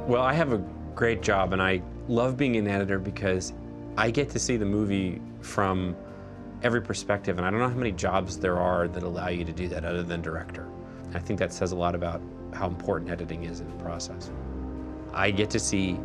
Well, I have a great job, and I love being an editor because I get to see the movie from every perspective, and I don't know how many jobs there are that allow you to do that other than director. I think that says a lot about how important editing is in the process. I get to see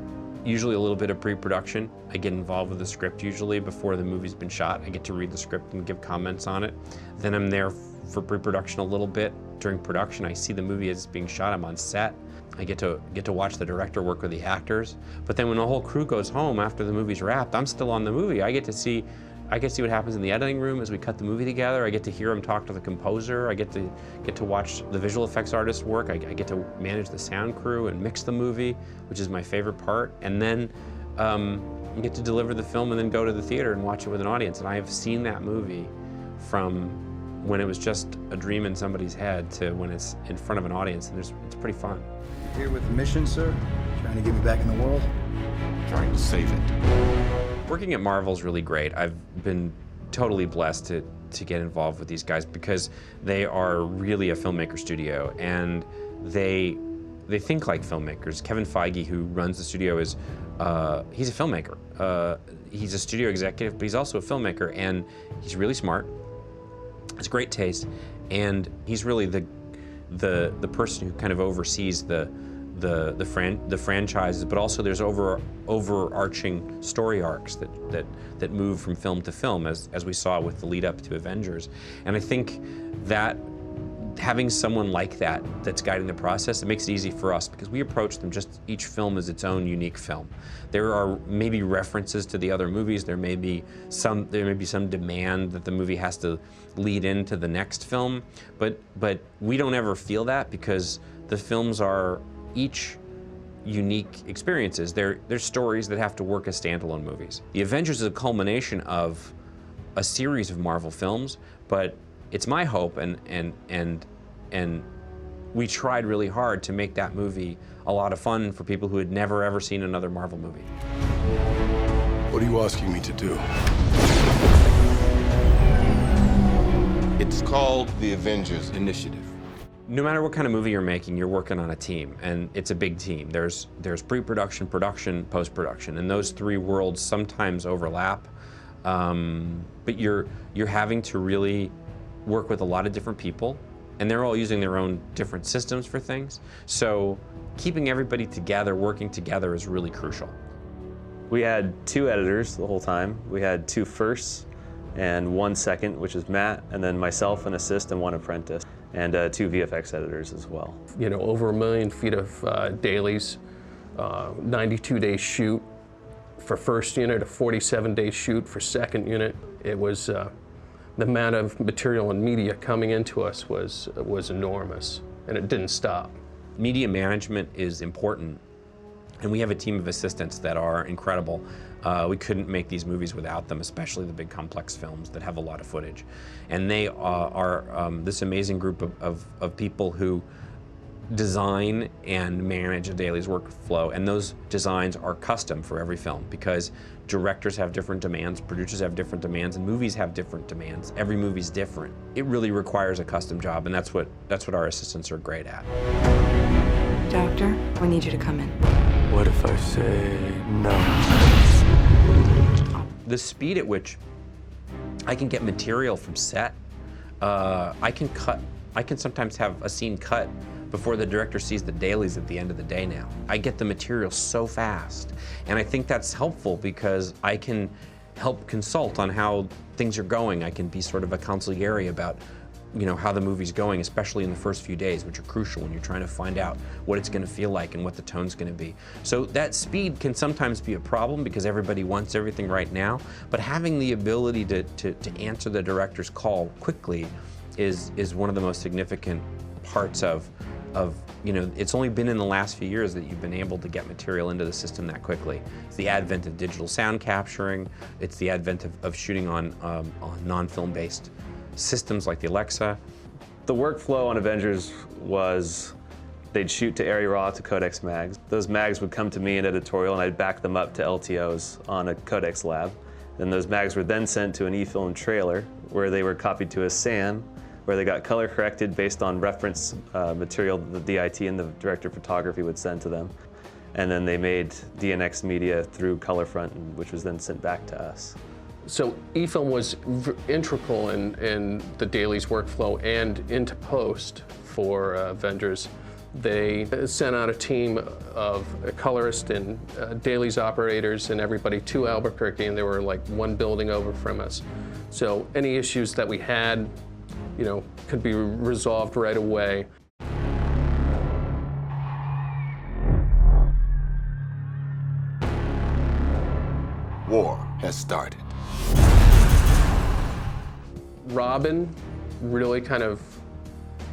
usually a little bit of pre-production. I get involved with the script usually before the movie's been shot. I get to read the script and give comments on it. Then I'm there for pre-production a little bit. During production, I see the movie as it's being shot. I'm on set. I get to watch the director work with the actors. But then when the whole crew goes home after the movie's wrapped, I'm still on the movie. I get to see what happens in the editing room as we cut the movie together. I get to hear him talk to the composer. I get to watch the visual effects artists work. I get to manage the sound crew and mix the movie, which is my favorite part. And then I get to deliver the film and then go to the theater and watch it with an audience. And I have seen that movie from when it was just a dream in somebody's head to when it's in front of an audience, and it's pretty fun. Here with the mission, sir? Trying to get me back in the world? Trying to save it. Working at Marvel is really great. I've been totally blessed to get involved with these guys because they are really a filmmaker studio, and they think like filmmakers. Kevin Feige, who runs the studio, he's a filmmaker. He's a studio executive, but he's also a filmmaker, and he's really smart. Has great taste, and he's really the person who kind of oversees the franchises, but also there's overarching story arcs that move from film to film, as we saw with the lead up to Avengers. And I think that having someone like that that's guiding the process, it makes it easy for us because we approach them just each film as its own unique film. There are maybe references to the other movies. There may be some demand that the movie has to lead into the next film, but we don't ever feel that because the films are each unique experiences. They're stories that have to work as standalone movies. The Avengers is a culmination of a series of Marvel films, but it's my hope, and we tried really hard to make that movie a lot of fun for people who had never ever seen another Marvel movie. What are you asking me to do? It's called the Avengers Initiative. No matter what kind of movie you're making, you're working on a team, and it's a big team. There's pre-production, production, post-production, and those three worlds sometimes overlap, but you're having to really work with a lot of different people, and they're all using their own different systems for things. So keeping everybody together, working together is really crucial. We had 2 editors the whole time. We had 2 firsts and 1 second, which is Matt, and then myself, an assist, and 1 apprentice, and 2 VFX editors as well. You know, over 1 million feet of dailies, 92-day shoot for first unit, a 47-day shoot for second unit. It was the amount of material and media coming into us was enormous, and it didn't stop. Media management is important, and we have a team of assistants that are incredible. We couldn't make these movies without them, especially the big complex films that have a lot of footage. And they are this amazing group of people who design and manage a daily's workflow, and those designs are custom for every film because directors have different demands, producers have different demands, and movies have different demands. Every movie's different. It really requires a custom job, and that's what our assistants are great at. Doctor, we need you to come in. What if I say no? The speed at which I can get material from set, I can sometimes have a scene cut before the director sees the dailies at the end of the day now. I get the material so fast, and I think that's helpful because I can help consult on how things are going. I can be sort of a consigliere about, you know, how the movie's going, especially in the first few days, which are crucial when you're trying to find out what it's gonna feel like and what the tone's gonna be. So that speed can sometimes be a problem because everybody wants everything right now, but having the ability to answer the director's call quickly is one of the most significant parts of, you know, it's only been in the last few years that you've been able to get material into the system that quickly. It's the advent of digital sound capturing, it's the advent of shooting on non-film based systems like the Alexa. The workflow on Avengers was they'd shoot to Arri Raw to Codex mags. Those mags would come to me in editorial, and I'd back them up to LTOs on a Codex lab. Then those mags were then sent to an e-film trailer where they were copied to a SAN, where they got color corrected based on reference material that the DIT and the director of photography would send to them. and then they made DNX media through Colorfront, which was then sent back to us. So eFilm was integral in the dailies workflow and into post for Avengers. They sent out a team of colorists and dailies operators and everybody to Albuquerque, and they were like one building over from us. So any issues that we had, you know, could be resolved right away. War has started. Robin really kind of,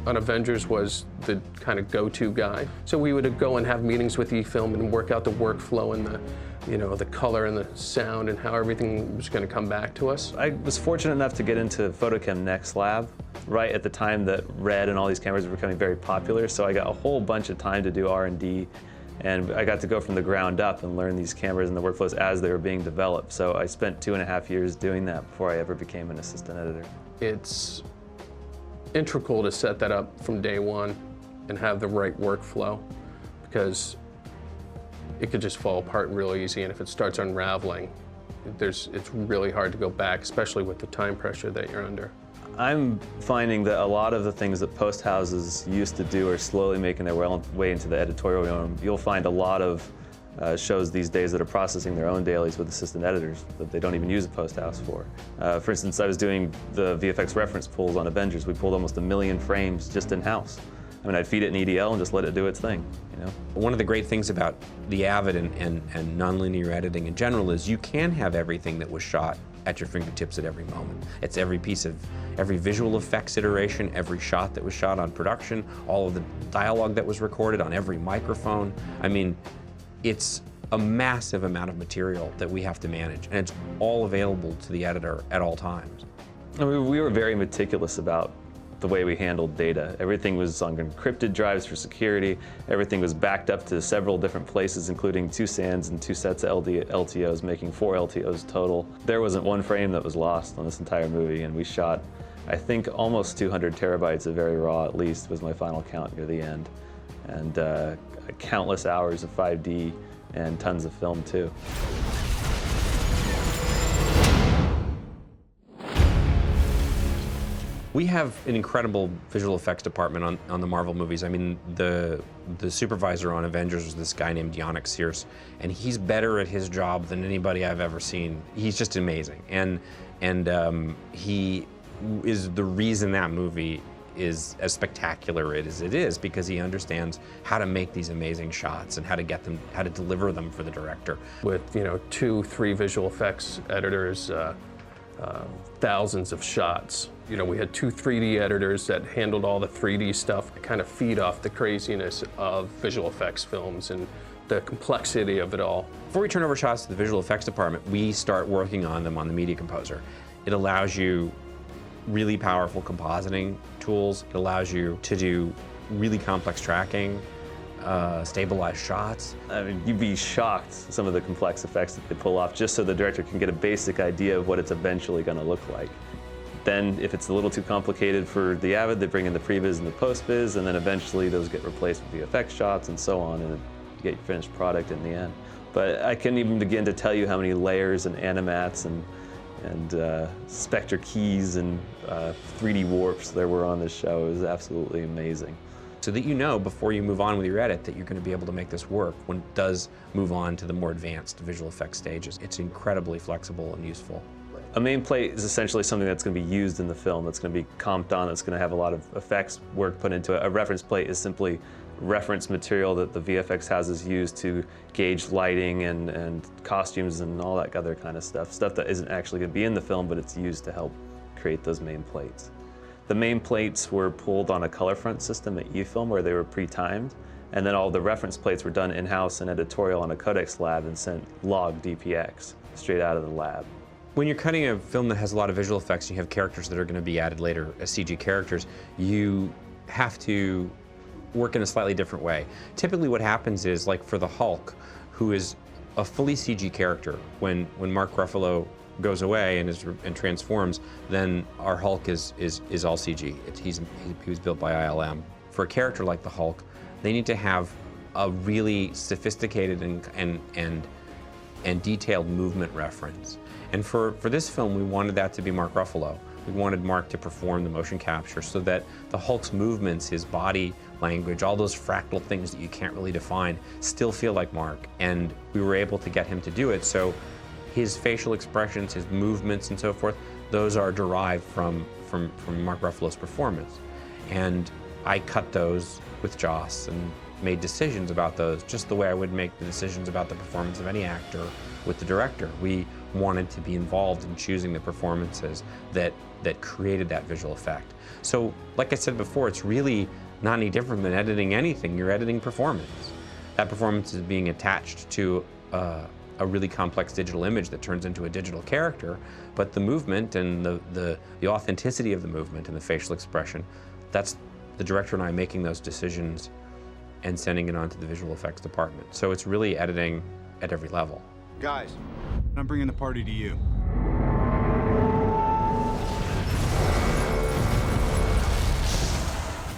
on Avengers, was the kind of go-to guy. So we would go and have meetings with eFilm and work out the workflow and the, you know, the color and the sound and how everything was going to come back to us. I was fortunate enough to get into Photochem Next Lab right at the time that Red and all these cameras were becoming very popular, so I got a whole bunch of time to do R&D, and I got to go from the ground up and learn these cameras and the workflows as they were being developed. So I spent 2.5 years doing that before I ever became an assistant editor. It's integral to set that up from day one and have the right workflow, because it could just fall apart real easy, and if it starts unraveling, it's really hard to go back, especially with the time pressure that you're under. I'm finding that a lot of the things that post houses used to do are slowly making their way into the editorial room. You'll find a lot of shows these days that are processing their own dailies with assistant editors that they don't even use a post house for. For instance, I was doing the VFX reference pulls on Avengers. We pulled almost 1 million frames just in-house. I mean, I'd feed it in EDL and just let it do its thing, you know? One of the great things about the Avid and nonlinear editing in general is you can have everything that was shot at your fingertips at every moment. It's every visual effects iteration, every shot that was shot on production, all of the dialogue that was recorded on every microphone. I mean, it's a massive amount of material that we have to manage, and it's all available to the editor at all times. I mean, we were very meticulous about the way we handled data. Everything was on encrypted drives for security. Everything was backed up to several different places, including 2 SANs and 2 sets of LTOs, making 4 LTOs total. There wasn't one frame that was lost on this entire movie, and we shot, I think, almost 200 terabytes of very raw, at least, was my final count near the end. And countless hours of 5D and tons of film, too. We have an incredible visual effects department on the Marvel movies. I mean, the supervisor on Avengers was this guy named Yannick Sears, and he's better at his job than anybody I've ever seen. He's just amazing, and he is the reason that movie is as spectacular as it is, because he understands how to make these amazing shots and how to deliver them for the director. With, you know, 2-3 visual effects editors, thousands of shots. You know, we had 2 3D editors that handled all the 3D stuff to kind of feed off the craziness of visual effects films and the complexity of it all. Before we turn over shots to the visual effects department, we start working on them on the Media Composer. It allows you really powerful compositing tools. It allows you to do really complex tracking, stabilize shots. I mean, you'd be shocked some of the complex effects that they pull off just so the director can get a basic idea of what it's eventually going to look like. Then, if it's a little too complicated for the Avid, they bring in the previs and the post-viz, and then eventually those get replaced with the effects shots and so on, and you get your finished product in the end. But I couldn't even begin to tell you how many layers and animats and Spectre keys and 3D warps there were on this show. It was absolutely amazing. So that you know before you move on with your edit that you're going to be able to make this work when it does move on to the more advanced visual effects stages. It's incredibly flexible and useful. A main plate is essentially something that's going to be used in the film, that's going to be comped on, that's going to have a lot of effects work put into it. A reference plate is simply reference material that the VFX houses use to gauge lighting and costumes and all that other kind of stuff. Stuff that isn't actually going to be in the film, but it's used to help create those main plates. The main plates were pulled on a Colorfront system at eFilm where they were pre-timed, and then all the reference plates were done in-house and editorial on a Codex lab and sent log DPX straight out of the lab. When you're cutting a film that has a lot of visual effects and you have characters that are going to be added later as CG characters, you have to work in a slightly different way. Typically what happens is, like for the Hulk, who is a fully CG character, when Mark Ruffalo goes away and transforms, then our Hulk is all CG. He was built by ILM. For a character like the Hulk, they need to have a really sophisticated and detailed movement reference. And for this film, we wanted that to be Mark Ruffalo. We wanted Mark to perform the motion capture so that the Hulk's movements, his body language, all those fractal things that you can't really define, still feel like Mark. And we were able to get him to do it. So his facial expressions, his movements and so forth, those are derived from Mark Ruffalo's performance. And I cut those with Joss and made decisions about those just the way I would make the decisions about the performance of any actor with the director. We wanted to be involved in choosing the performances that created that visual effect. So, like I said before, it's really not any different than editing anything. You're editing performance. That performance is being attached to a really complex digital image that turns into a digital character, but the movement and the authenticity of the movement and the facial expression, that's the director and I making those decisions and sending it on to the visual effects department. So it's really editing at every level. Guys, I'm bringing the party to you.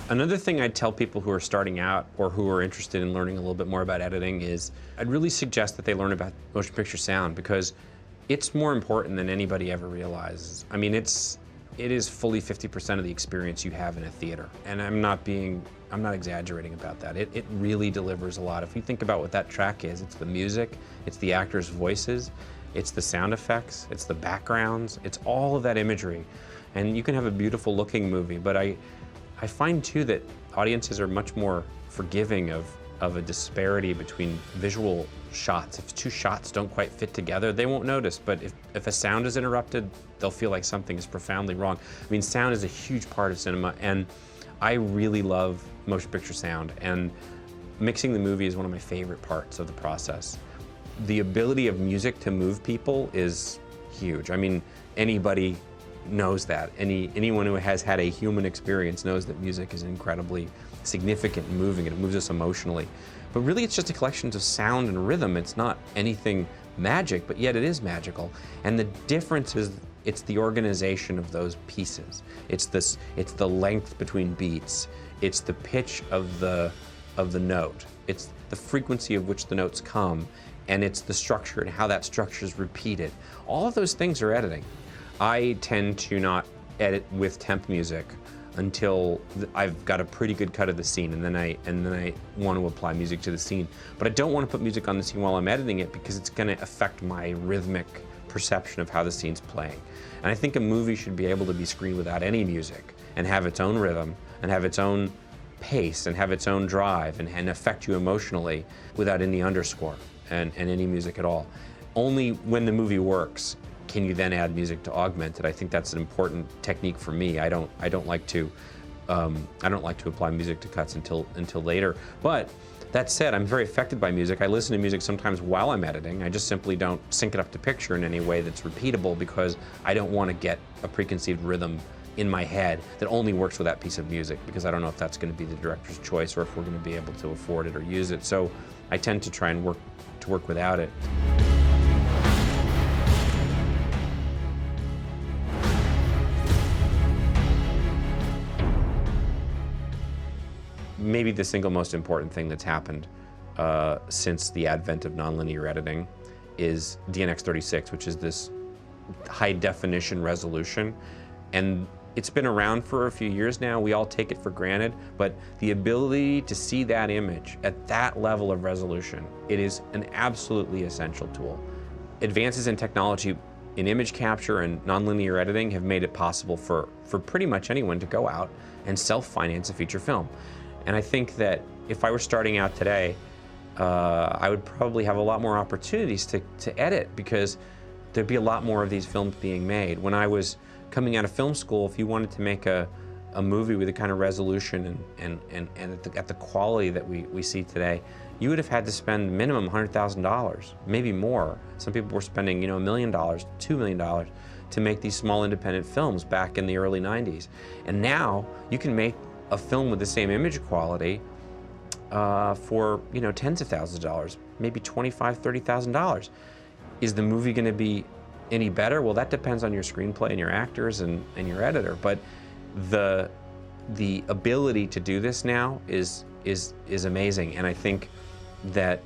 Another thing I'd tell people who are starting out or who are interested in learning a little bit more about editing is I'd really suggest that they learn about motion picture sound, because it's more important than anybody ever realizes. I mean, it is fully 50% of the experience you have in a theater. And I'm not exaggerating about that. It really delivers a lot. If you think about what that track is, it's the music, it's the actors' voices, it's the sound effects, it's the backgrounds, it's all of that imagery. And you can have a beautiful looking movie, but I find too that audiences are much more forgiving of a disparity between visual shots. If two shots don't quite fit together, they won't notice, but if a sound is interrupted, they'll feel like something is profoundly wrong. I mean, sound is a huge part of cinema, and I really love motion picture sound, and mixing the movie is one of my favorite parts of the process. The ability of music to move people is huge. I mean, anybody knows that. Anyone who has had a human experience knows that music is incredibly significant and moving, and it moves us emotionally. But really, it's just a collection of sound and rhythm. It's not anything magic, but yet it is magical. And the difference is it's the organization of those pieces. It's the length between beats. It's the pitch of the note. It's the frequency of which the notes come, and it's the structure and how that structure is repeated. All of those things are editing. I tend to not edit with temp music until I've got a pretty good cut of the scene, and then I want to apply music to the scene. But I don't want to put music on the scene while I'm editing it, because it's going to affect my rhythmic perception of how the scene's playing. And I think a movie should be able to be screened without any music and have its own rhythm and have its own pace and have its own drive and affect you emotionally without any underscore and any music at all. Only when the movie works can you then add music to augment it. I think that's an important technique for me. I don't like to apply music to cuts until later. But that said, I'm very affected by music. I listen to music sometimes while I'm editing. I just simply don't sync it up to picture in any way that's repeatable, because I don't want to get a preconceived rhythm in my head that only works with that piece of music, because I don't know if that's going to be the director's choice or if we're going to be able to afford it or use it. So I tend to try and work without it. Maybe the single most important thing that's happened since the advent of nonlinear editing is DNX36, which is this high definition resolution. And it's been around for a few years now. We all take it for granted, but the ability to see that image at that level of resolution, it is an absolutely essential tool. Advances in technology in image capture and nonlinear editing have made it possible for pretty much anyone to go out and self-finance a feature film. And I think that if I were starting out today, I would probably have a lot more opportunities to edit, because there'd be a lot more of these films being made. When I was coming out of film school, if you wanted to make a movie with the kind of resolution and at the quality that we see today, you would have had to spend minimum $100,000, maybe more. Some people were spending, $1 million, $2 million to make these small independent films back in the early 90s. And now you can make a film with the same image quality for tens of thousands of dollars, maybe $25,000, $30,000. Is the movie going to be any better? Well, that depends on your screenplay and your actors and your editor. But the ability to do this now is is amazing. And I think that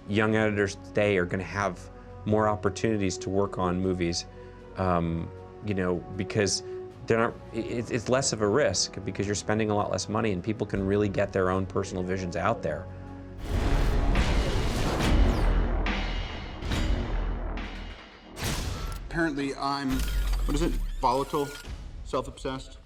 young editors today are going to have more opportunities to work on movies, you know, because they're not, it's less of a risk because you're spending a lot less money and people can really get their own personal visions out there. Apparently I'm, what is it, volatile, self-obsessed,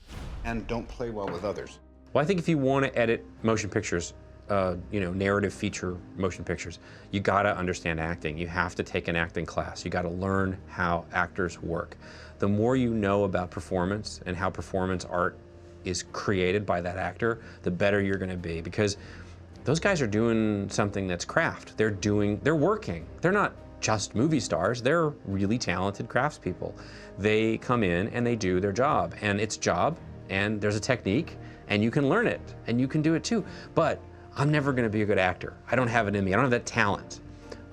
and don't play well with others. Well, I think if you want to edit motion pictures, you know, narrative feature motion pictures, you gotta understand acting. You have to take an acting class. You gotta learn how actors work. The more you know about performance and how performance art is created by that actor, the better you're gonna be, because those guys are doing something that's craft. They're working. They're not just movie stars, they're really talented craftspeople. They come in and they do their job, and it's a job, and there's a technique, and you can learn it, and you can do it too. But I'm never gonna be a good actor. I don't have it in me, I don't have that talent.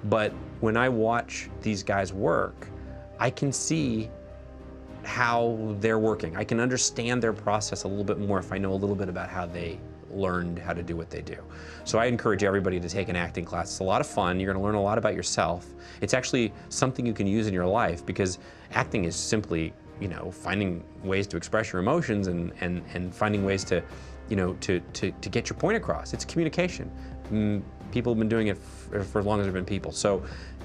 But when I watch these guys work, I can see how they're working. I can understand their process a little bit more if I know a little bit about how they learned how to do what they do. So I encourage everybody to take an acting class. It's a lot of fun. You're gonna learn a lot about yourself. It's actually something you can use in your life, because acting is simply, you know, finding ways to express your emotions and finding ways to, you know, to get your point across. It's communication. People have been doing it for as long as there have been people. So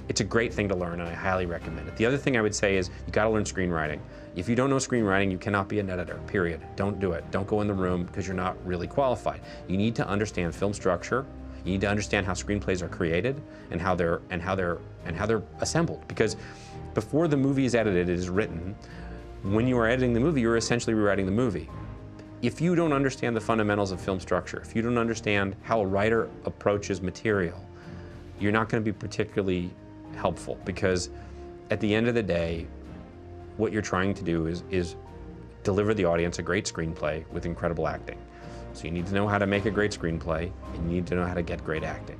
it's a great thing to learn, and I highly recommend it. The other thing I would say is you gotta learn screenwriting. If you don't know screenwriting, you cannot be an editor, period. Don't do it. Don't go in the room because you're not really qualified. You need to understand film structure. You need to understand how screenplays are created and how they're assembled. Because before the movie is edited, it is written. When you are editing the movie, you're essentially rewriting the movie. If you don't understand the fundamentals of film structure, if you don't understand how a writer approaches material, you're not going to be particularly helpful, because at the end of the day, what you're trying to do is deliver the audience a great screenplay with incredible acting. So you need to know how to make a great screenplay, and you need to know how to get great acting.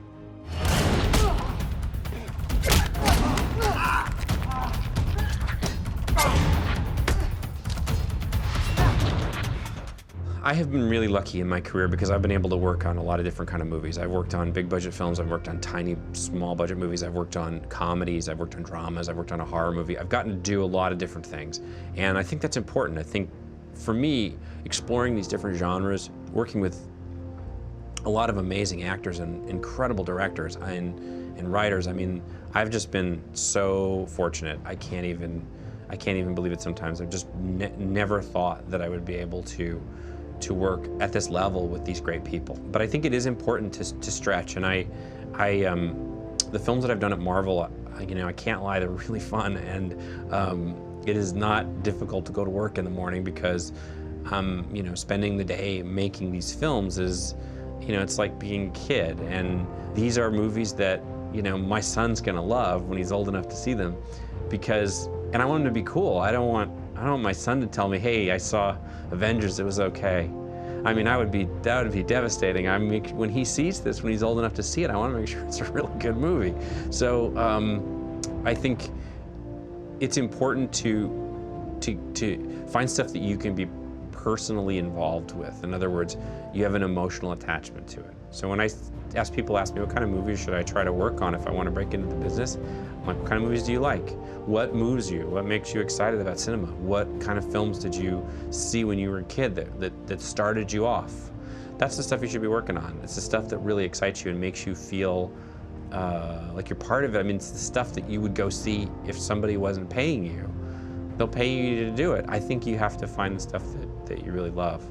I have been really lucky in my career because I've been able to work on a lot of different kind of movies. I've worked on big budget films, I've worked on tiny, small budget movies, I've worked on comedies, I've worked on dramas, I've worked on a horror movie. I've gotten to do a lot of different things. And I think that's important. I think for me, exploring these different genres, working with a lot of amazing actors and incredible directors and writers, I mean, I've just been so fortunate. I can't even believe it sometimes. I've just never thought that I would be able to work at this level with these great people. But I think it is important to stretch, and the films that I've done at Marvel, you know, I can't lie, they're really fun, and it is not difficult to go to work in the morning because you know, spending the day making these films is, you know, it's like being a kid, and these are movies that, you know, my son's gonna love when he's old enough to see them, because, and I want him to be cool. I don't want my son to tell me, hey, I saw Avengers, it was okay. I mean, that would be devastating. I mean, when he sees this, when he's old enough to see it, I want to make sure it's a really good movie. So I think it's important to find stuff that you can be personally involved with. In other words, you have an emotional attachment to it. So when people ask me what kind of movies should I try to work on if I want to break into the business, I'm like, what kind of movies do you like? What moves you? What makes you excited about cinema? What kind of films did you see when you were a kid that started you off? That's the stuff you should be working on. It's the stuff that really excites you and makes you feel like you're part of it. I mean, it's the stuff that you would go see if somebody wasn't paying you. They'll pay you to do it. I think you have to find the stuff that you really love.